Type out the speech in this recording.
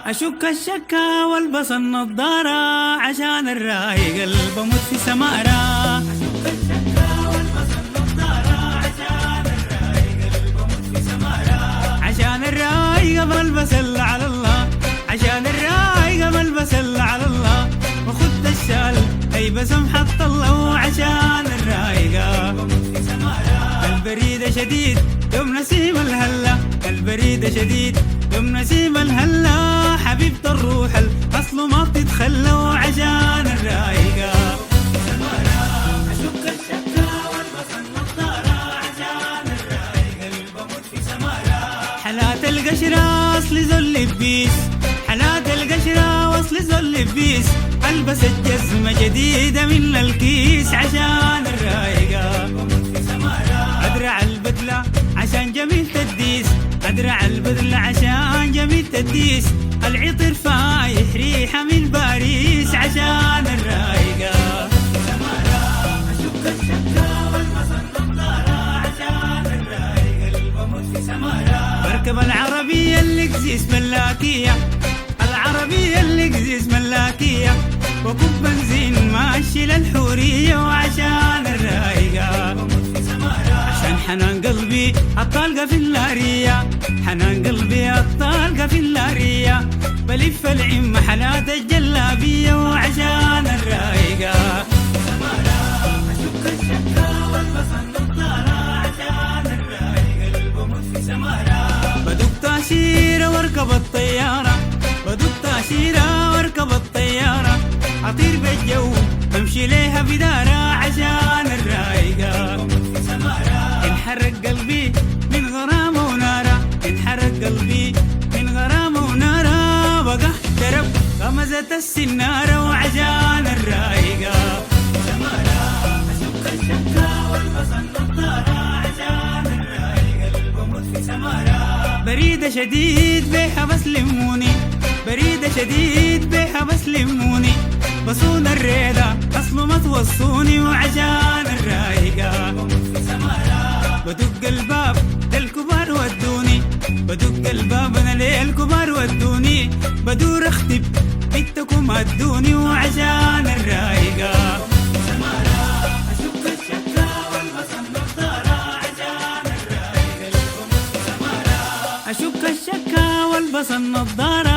أشك الشكا والبس النضارة عشان الرايق قلب أموت في سمارة. أشك الشكا والبس النضارة عشان الرايق قلب أموت في سمارة. عشان الرايق بلبس اللي على الله، عشان الرايق بلبس اللي على الله، وخد الشال أي بسم حط الله. وعشان الرايقة بموت في سمارة. البريدة شديد يوم نسيم الهلا، البريدة شديد يوم نسيم الهلا، حبيبة الروح الأصل ما بتتخلى. وعشان الرايقة أشك الشكا والبس النضارة عشان الرايقة اللي بموت في سمارة. حالات القشرة أصلي زل بيس، حالات القشرة واصلي زل بيس، البس الجزمة جديدة من الكيس. عشان الرايقة بموت في سمارة. أدرع البدلة عشان جميل تديس، أدرع البدلة عشان جميل تديس، العطر فايح ريحة من باريس. عشان الرايقة أشك الشكا والبس النضارة عشان الرايقة اللي بموت في سمارة. بركب العربية اللي قزيز ملاكية، العربية اللي قزيز ملاكية، وكب بنزين ماشي للحورية. وعشان الرايقة بموت في سمارة. عشان حنان قلبي الطالقة في النارية، حنان قلبي الطالقة في النارية، بلف العم محلات الجلابية. وعشان الرايقة أشك الشكا والبس النضارة عشان الرايقة اللي بموت في سمارة. بدق تأشيرة واركب الطيارة، بدق تأشيرة واركب الطيارة، أطير بالجو أمشي ليها بدارة. عشان الرايقة بموت في سمارة. انحرق قلبي من غرامة ونارة، انحرق قلبي من غرامة ونارة، بقى احترب غمزة السنارة. وعشان الرايقة سمارة. أشك الشكا والبس النضارة عشان الرايقة اللي بموت في سمارة. بريدة شديد بيها بس لموني، بريدة شديد بيها بس لموني، بصون الريدة أصله ما توصوني. وعشان الرايقة بموت في سمارة. بدق الباب للكبار ودوني، بدق الباب انا للكبار ودوني، بدور اختب بيتكم هدوني. وعشان الرايقة أشك الشكا والبس النضارة عشان الرايقة اللي بموت في سمارة. أشك الشكا والبس النضارة